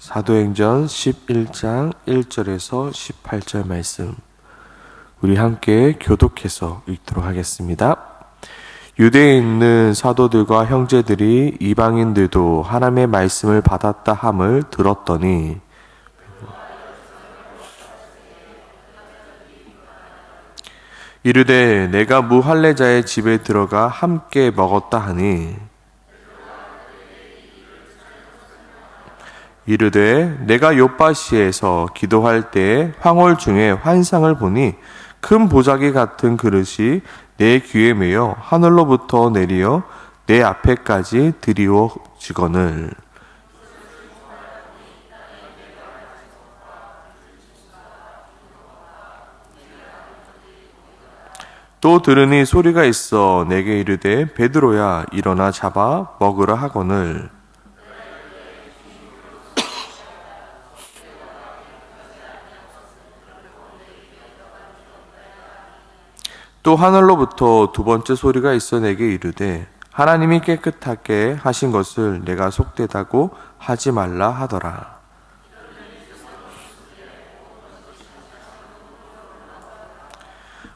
사도행전 11장 1절에서 18절 말씀 우리 함께 교독해서 읽도록 하겠습니다. 유대에 있는 사도들과 형제들이 이방인들도 하나님의 말씀을 받았다 함을 들었더니 이르되 내가 무할례자의 집에 들어가 함께 먹었다 하니 이르되 내가 욥바시에서 기도할 때에 황홀 중에 환상을 보니 큰 보자기 같은 그릇이 내 귀에 매여 하늘로부터 내리어 내 앞에까지 드리워지거늘 또 들으니 소리가 있어 내게 이르되 베드로야 일어나 잡아 먹으라 하거늘 또 하늘로부터 두 번째 소리가 있어 내게 이르되 하나님이 깨끗하게 하신 것을 내가 속되다고 하지 말라 하더라.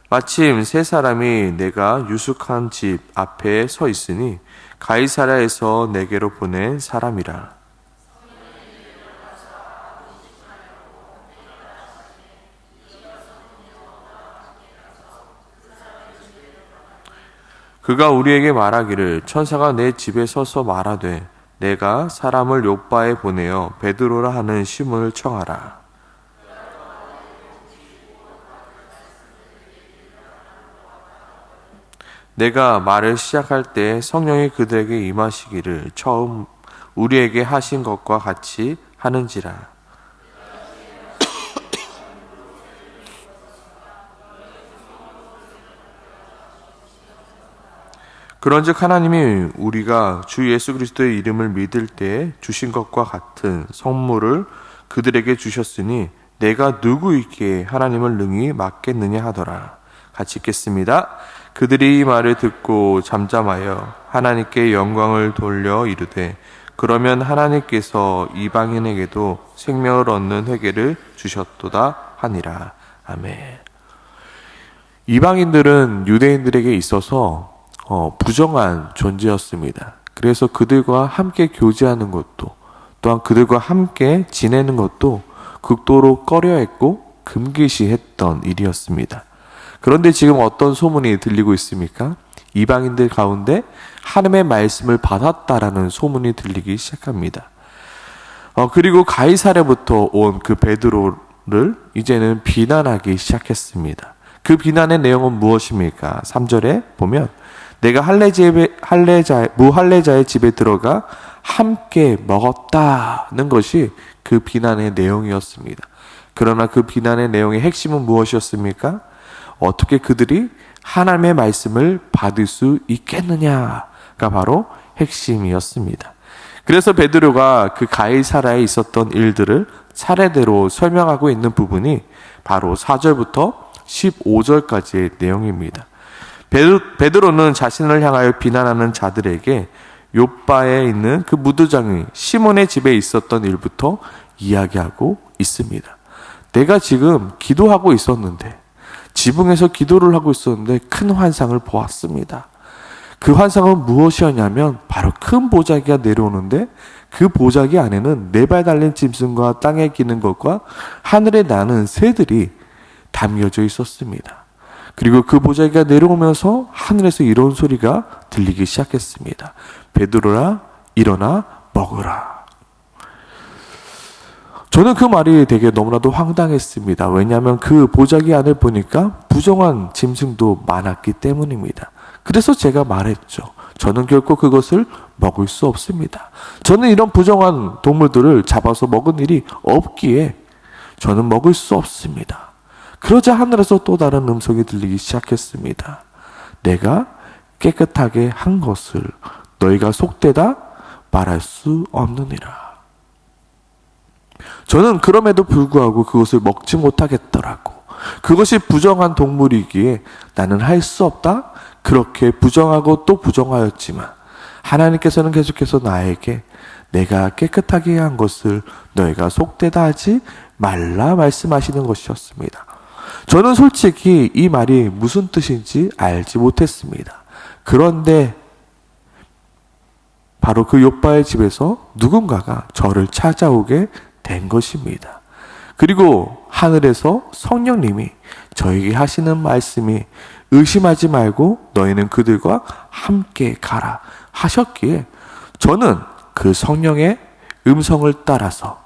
마침 세 사람이 내가 유숙한 집 앞에 서 있으니 가이사랴에서 내게로 보낸 사람이라. 그가 우리에게 말하기를 천사가 내 집에 서서 말하되 내가 사람을 욥바에 보내어 베드로라 하는 시몬을 청하라. 내가 말을 시작할 때 성령이 그들에게 임하시기를 처음 우리에게 하신 것과 같이 하는지라. 그런즉 하나님이 우리가 주 예수 그리스도의 이름을 믿을 때 주신 것과 같은 선물을 그들에게 주셨으니 내가 누구에게 하나님을 능히 맡겠느냐 하더라. 같이 읽겠습니다. 그들이 이 말을 듣고 잠잠하여 하나님께 영광을 돌려 이르되 그러면 하나님께서 이방인에게도 생명을 얻는 회개를 주셨도다 하니라. 아멘. 이방인들은 유대인들에게 있어서 부정한 존재였습니다. 그래서 그들과 함께 교제하는 것도 또한 그들과 함께 지내는 것도 극도로 꺼려했고 금기시했던 일이었습니다. 그런데 지금 어떤 소문이 들리고 있습니까? 이방인들 가운데 하나님의 말씀을 받았다라는 소문이 들리기 시작합니다. 그리고 가이사랴부터 온 그 베드로를 이제는 비난하기 시작했습니다. 그 비난의 내용은 무엇입니까? 3절에 보면 내가 무할례자의 집에 들어가 함께 먹었다는 것이 그 비난의 내용이었습니다. 그러나 그 비난의 내용의 핵심은 무엇이었습니까? 어떻게 그들이 하나님의 말씀을 받을 수 있겠느냐가 바로 핵심이었습니다. 그래서 베드로가 그 가이사랴에 있었던 일들을 차례대로 설명하고 있는 부분이 바로 4절부터 15절까지의 내용입니다. 베드로는 자신을 향하여 비난하는 자들에게 욥바에 있는 그 무도장이 시몬의 집에 있었던 일부터 이야기하고 있습니다. 내가 지금 기도하고 있었는데 지붕에서 기도를 하고 있었는데 큰 환상을 보았습니다. 그 환상은 무엇이었냐면 바로 큰 보자기가 내려오는데 그 보자기 안에는 4발 달린 짐승과 땅에 기는 것과 하늘에 나는 새들이 담겨져 있었습니다. 그리고 그 보자기가 내려오면서 하늘에서 이런 소리가 들리기 시작했습니다. 베드로라 일어나 먹으라. 저는 그 말이 되게 너무나도 황당했습니다. 왜냐하면 그 보자기 안을 보니까 부정한 짐승도 많았기 때문입니다. 그래서 제가 말했죠. 저는 결코 그것을 먹을 수 없습니다. 저는 이런 부정한 동물들을 잡아서 먹은 일이 없기에 저는 먹을 수 없습니다. 그러자 하늘에서 또 다른 음성이 들리기 시작했습니다. 내가 깨끗하게 한 것을 너희가 속되다 말할 수 없느니라. 저는 그럼에도 불구하고 그것을 먹지 못하겠더라고. 그것이 부정한 동물이기에 나는 할 수 없다. 그렇게 부정하고 또 부정하였지만 하나님께서는 계속해서 나에게 내가 깨끗하게 한 것을 너희가 속되다 하지 말라 말씀하시는 것이었습니다. 저는 솔직히 이 말이 무슨 뜻인지 알지 못했습니다. 그런데 바로 그 욥바의 집에서 누군가가 저를 찾아오게 된 것입니다. 그리고 하늘에서 성령님이 저에게 하시는 말씀이 의심하지 말고 너희는 그들과 함께 가라 하셨기에 저는 그 성령의 음성을 따라서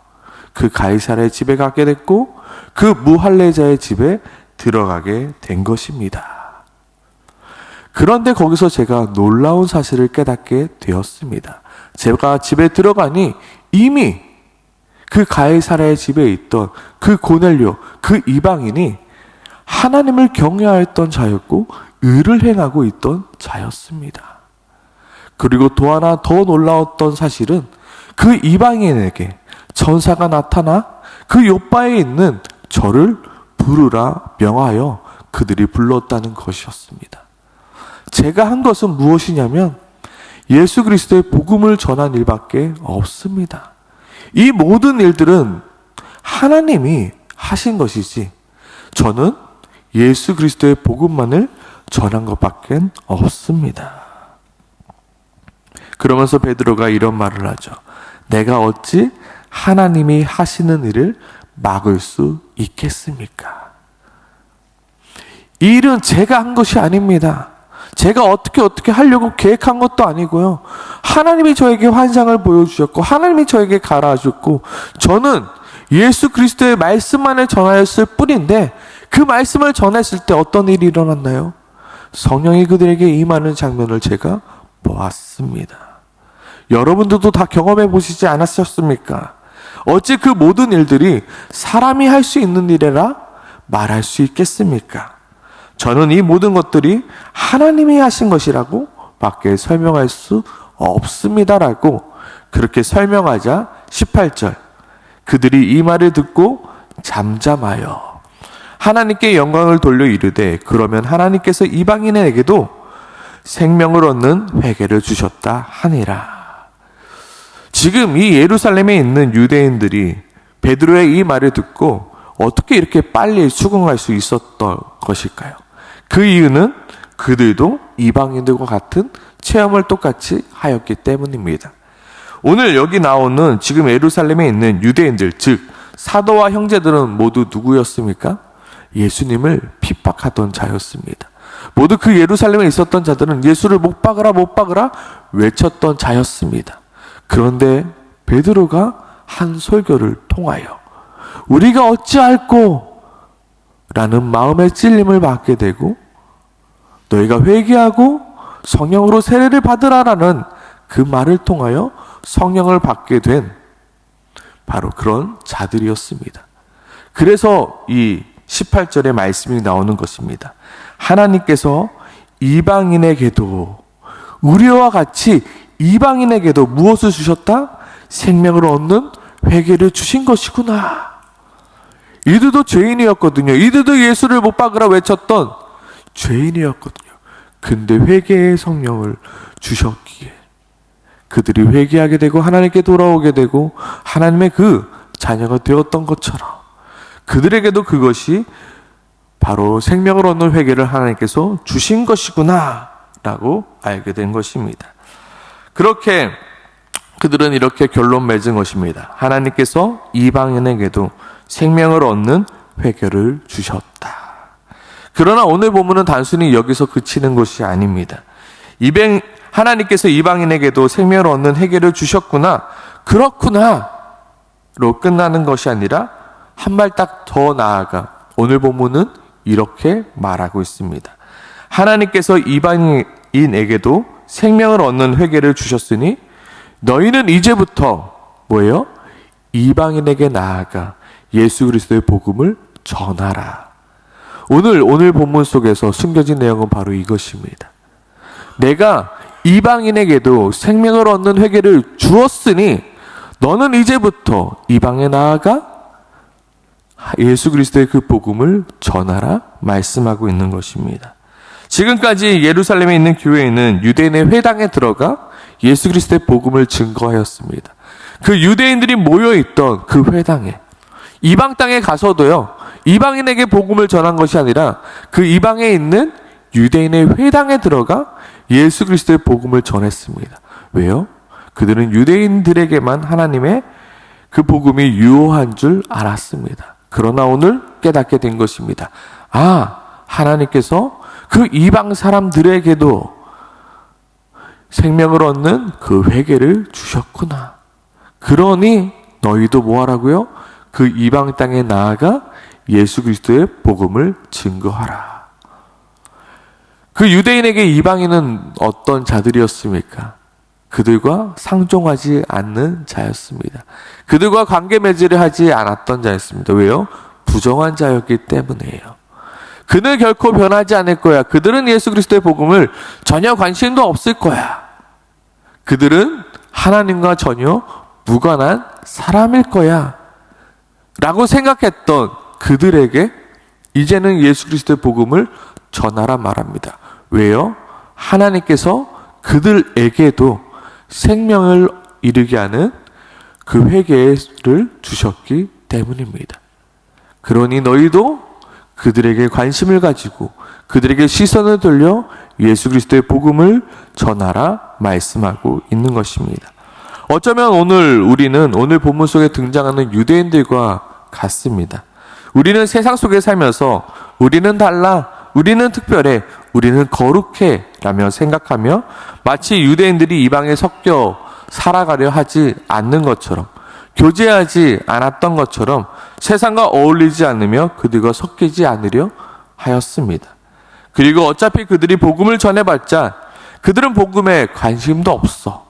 그 가이사랴의 집에 가게 됐고 그 무할레자의 집에 들어가게 된 것입니다. 그런데 거기서 제가 놀라운 사실을 깨닫게 되었습니다. 제가 집에 들어가니 이미 그 가이사랴의 집에 있던 그 고넬료, 그 이방인이 하나님을 경외하였던 자였고 의를 행하고 있던 자였습니다. 그리고 또 하나 더 놀라웠던 사실은 그 이방인에게 천사가 나타나 그 욥바에 있는 저를 부르라 명하여 그들이 불렀다는 것이었습니다. 제가 한 것은 무엇이냐면 예수 그리스도의 복음을 전한 일밖에 없습니다. 이 모든 일들은 하나님이 하신 것이지 저는 예수 그리스도의 복음만을 전한 것밖에 없습니다. 그러면서 베드로가 이런 말을 하죠. 내가 어찌 하나님이 하시는 일을 막을 수 있겠습니까? 이 일은 제가 한 것이 아닙니다. 제가 어떻게 하려고 계획한 것도 아니고요. 하나님이 저에게 환상을 보여주셨고 하나님이 저에게 가르쳐주셨고 저는 예수 그리스도의 말씀만을 전하였을 뿐인데 그 말씀을 전했을 때 어떤 일이 일어났나요? 성령이 그들에게 임하는 장면을 제가 보았습니다. 여러분들도 다 경험해 보시지 않았었습니까? 어찌 그 모든 일들이 사람이 할 수 있는 일이라 말할 수 있겠습니까? 저는 이 모든 것들이 하나님이 하신 것이라고 밖에 설명할 수 없습니다라고 그렇게 설명하자 18절 그들이 이 말을 듣고 잠잠하여 하나님께 영광을 돌려 이르되 그러면 하나님께서 이방인에게도 생명을 얻는 회개를 주셨다 하니라. 지금 이 예루살렘에 있는 유대인들이 베드로의 이 말을 듣고 어떻게 이렇게 빨리 수긍할 수 있었던 것일까요? 그 이유는 그들도 이방인들과 같은 체험을 똑같이 하였기 때문입니다. 오늘 여기 나오는 지금 예루살렘에 있는 유대인들, 즉 사도와 형제들은 모두 누구였습니까? 예수님을 핍박하던 자였습니다. 모두 그 예루살렘에 있었던 자들은 예수를 못 박으라 외쳤던 자였습니다. 그런데 베드로가 한 설교를 통하여 우리가 어찌할꼬 라는 마음의 찔림을 받게 되고 너희가 회개하고 성령으로 세례를 받으라라는 그 말을 통하여 성령을 받게 된 바로 그런 자들이었습니다. 그래서 이 18절의 말씀이 나오는 것입니다. 하나님께서 이방인에게도 우리와 같이 이방인에게도 무엇을 주셨다? 생명을 얻는 회개를 주신 것이구나. 이들도 죄인이었거든요. 이들도 예수를 못 박으라 외쳤던 죄인이었거든요. 근데 회개의 성령을 주셨기에 그들이 회개하게 되고 하나님께 돌아오게 되고 하나님의 그 자녀가 되었던 것처럼 그들에게도 그것이 바로 생명을 얻는 회개를 하나님께서 주신 것이구나 라고 알게 된 것입니다. 그렇게 그들은 이렇게 결론 맺은 것입니다. 하나님께서 이방인에게도 생명을 얻는 회개를 주셨다. 그러나 오늘 본문은 단순히 여기서 그치는 것이 아닙니다. 하나님께서 이방인에게도 생명을 얻는 회개를 주셨구나, 그렇구나 로 끝나는 것이 아니라 한 발 딱 더 나아가 오늘 본문은 이렇게 말하고 있습니다. 하나님께서 이방인에게도 생명을 얻는 회개를 주셨으니 너희는 이제부터 뭐예요? 이방인에게 나아가 예수 그리스도의 복음을 전하라. 오늘 본문 속에서 숨겨진 내용은 바로 이것입니다. 내가 이방인에게도 생명을 얻는 회개를 주었으니 너는 이제부터 이방에 나아가 예수 그리스도의 그 복음을 전하라 말씀하고 있는 것입니다. 지금까지 예루살렘에 있는 교회에는 유대인의 회당에 들어가 예수 그리스도의 복음을 증거하였습니다. 그 유대인들이 모여있던 그 회당에, 이방 땅에 가서도요, 이방인에게 복음을 전한 것이 아니라 그 이방에 있는 유대인의 회당에 들어가 예수 그리스도의 복음을 전했습니다. 왜요? 그들은 유대인들에게만 하나님의 그 복음이 유효한 줄 알았습니다. 그러나 오늘 깨닫게 된 것입니다. 하나님께서 그 이방 사람들에게도 생명을 얻는 그 회개를 주셨구나. 그러니 너희도 뭐하라고요? 그 이방 땅에 나아가 예수 그리스도의 복음을 증거하라. 그 유대인에게 이방인은 어떤 자들이었습니까? 그들과 상종하지 않는 자였습니다. 그들과 관계 맺으려 하지 않았던 자였습니다. 왜요? 부정한 자였기 때문이에요. 그는 결코 변하지 않을 거야. 그들은 예수 그리스도의 복음을 전혀 관심도 없을 거야. 그들은 하나님과 전혀 무관한 사람일 거야 라고 생각했던 그들에게 이제는 예수 그리스도의 복음을 전하라 말합니다. 왜요? 하나님께서 그들에게도 생명을 이루게 하는 그 회개를 주셨기 때문입니다. 그러니 너희도 그들에게 관심을 가지고 그들에게 시선을 돌려 예수 그리스도의 복음을 전하라 말씀하고 있는 것입니다. 어쩌면 우리는 오늘 본문 속에 등장하는 유대인들과 같습니다. 우리는 세상 속에 살면서 우리는 달라, 우리는 특별해, 우리는 거룩해 라며 생각하며 마치 유대인들이 이방에 섞여 살아가려 하지 않는 것처럼, 교제하지 않았던 것처럼 세상과 어울리지 않으며 그들과 섞이지 않으려 하였습니다. 그리고 어차피 그들이 복음을 전해봤자 그들은 복음에 관심도 없어.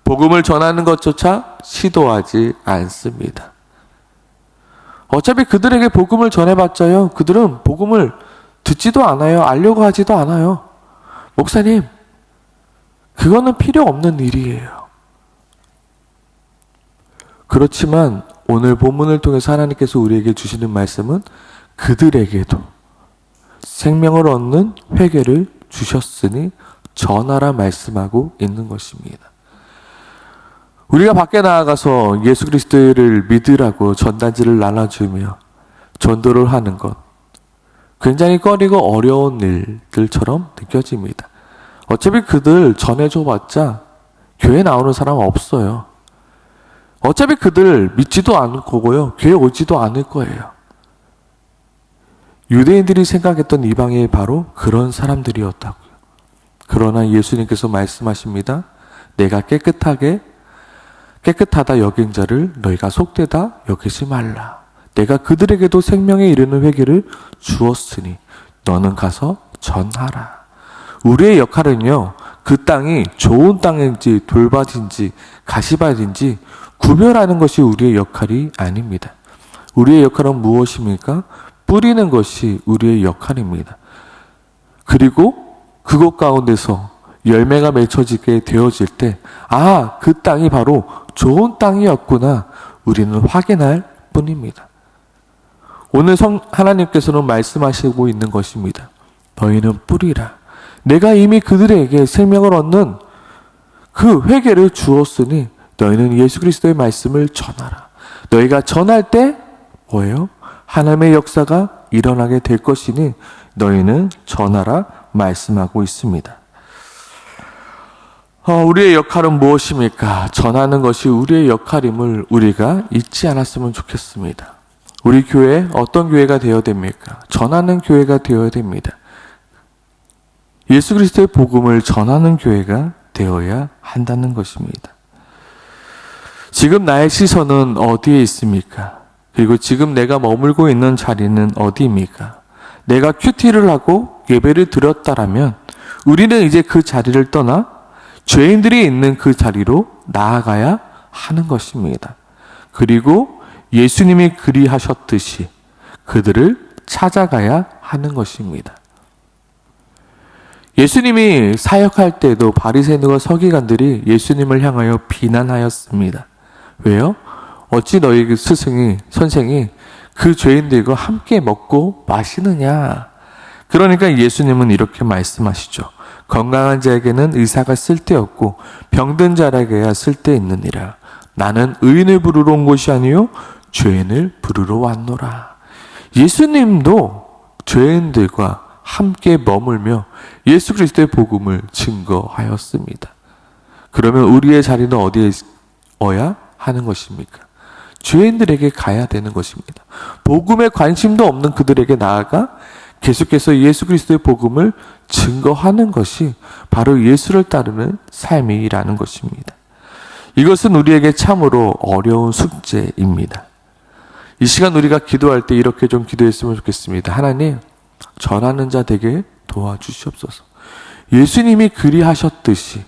복음을 전하는 것조차 시도하지 않습니다. 어차피 그들에게 복음을 전해봤자요, 그들은 복음을 듣지도 않아요. 알려고 하지도 않아요. 목사님, 그거는 필요 없는 일이에요. 그렇지만 오늘 본문을 통해서 하나님께서 우리에게 주시는 말씀은 그들에게도 생명을 얻는 회개를 주셨으니 전하라 말씀하고 있는 것입니다. 우리가 밖에 나아가서 예수 그리스도를 믿으라고 전단지를 나눠주며 전도를 하는 것, 굉장히 꺼리고 어려운 일들처럼 느껴집니다. 어차피 그들 전해줘봤자 교회 나오는 사람 없어요. 어차피 그들 믿지도 않을 거고요. 교회 오지도 않을 거예요. 유대인들이 생각했던 이방인이 바로 그런 사람들이었다고요. 그러나 예수님께서 말씀하십니다. 내가 깨끗하다 여긴 자를 너희가 속되다 여기지 말라. 내가 그들에게도 생명에 이르는 회개를 주었으니 너는 가서 전하라. 우리의 역할은요, 그 땅이 좋은 땅인지 돌밭인지 가시밭인지 구별하는 것이 우리의 역할이 아닙니다. 우리의 역할은 무엇입니까? 뿌리는 것이 우리의 역할입니다. 그리고 그곳 가운데서 열매가 맺혀지게 되어질 때, 그 땅이 바로 좋은 땅이었구나, 우리는 확인할 뿐입니다. 오늘 하나님께서는 말씀하시고 있는 것입니다. 너희는 뿌리라. 내가 이미 그들에게 생명을 얻는 그 회개를 주었으니 너희는 예수 그리스도의 말씀을 전하라. 너희가 전할 때 뭐예요? 하나님의 역사가 일어나게 될 것이니 너희는 전하라 말씀하고 있습니다. 우리의 역할은 무엇입니까? 전하는 것이 우리의 역할임을 우리가 잊지 않았으면 좋겠습니다. 우리 교회 어떤 교회가 되어야 됩니까? 전하는 교회가 되어야 됩니다. 예수 그리스도의 복음을 전하는 교회가 되어야 한다는 것입니다. 지금 나의 시선은 어디에 있습니까? 그리고 지금 내가 머물고 있는 자리는 어디입니까? 내가 큐티를 하고 예배를 드렸다라면 우리는 이제 그 자리를 떠나 죄인들이 있는 그 자리로 나아가야 하는 것입니다. 그리고 예수님이 그리하셨듯이 그들을 찾아가야 하는 것입니다. 예수님이 사역할 때도 바리새인과 서기관들이 예수님을 향하여 비난하였습니다. 왜요? 어찌 너희 그 선생이 그 죄인들과 함께 먹고 마시느냐? 그러니까 예수님은 이렇게 말씀하시죠. 건강한 자에게는 의사가 쓸데없고 병든 자에게야 쓸데있느니라. 나는 의인을 부르러 온 것이 아니요 죄인을 부르러 왔노라. 예수님도 죄인들과 함께 머물며 예수 그리스도의 복음을 증거하였습니다. 그러면 우리의 자리는 어디에 어야 하는 것입니까? 죄인들에게 가야 되는 것입니다. 복음에 관심도 없는 그들에게 나아가 계속해서 예수 그리스도의 복음을 증거하는 것이 바로 예수를 따르는 삶이라는 것입니다. 이것은 우리에게 참으로 어려운 숙제입니다. 이 시간 우리가 기도할 때 이렇게 좀 기도했으면 좋겠습니다. 하나님, 전하는 자 되게 도와주시옵소서. 예수님이 그리하셨듯이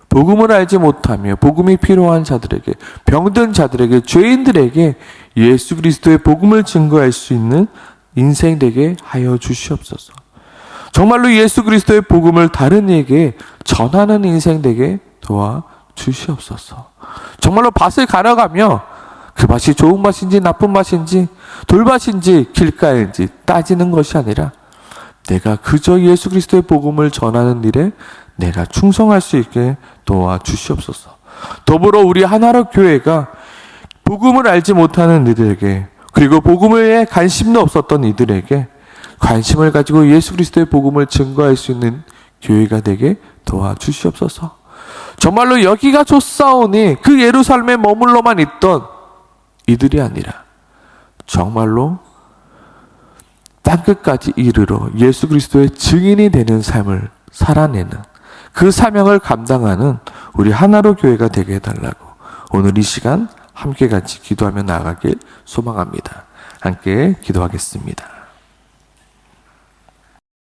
복음을 알지 못하며 복음이 필요한 자들에게, 병든 자들에게, 죄인들에게 예수 그리스도의 복음을 증거할 수 있는 인생 되게 하여 주시옵소서. 정말로 예수 그리스도의 복음을 다른 이에게 전하는 인생 되게 도와주시옵소서. 정말로 밭을 갈아가며 그 밭이 좋은 밭인지 나쁜 밭인지 돌밭인지 길가인지 따지는 것이 아니라 내가 그저 예수 그리스도의 복음을 전하는 일에 내가 충성할 수 있게 도와주시옵소서. 더불어 우리 하나로 교회가 복음을 알지 못하는 이들에게, 그리고 복음에 관심도 없었던 이들에게 관심을 가지고 예수 그리스도의 복음을 증거할 수 있는 교회가 되게 도와주시옵소서. 정말로 여기가 좋사오니 그 예루살렘에 머물러만 있던 이들이 아니라 정말로 땅끝까지 이르러 예수 그리스도의 증인이 되는 삶을 살아내는 그 사명을 감당하는 우리 하나로 교회가 되게 해달라고 오늘 이 시간 함께 같이 기도하며 나아가길 소망합니다. 함께 기도하겠습니다.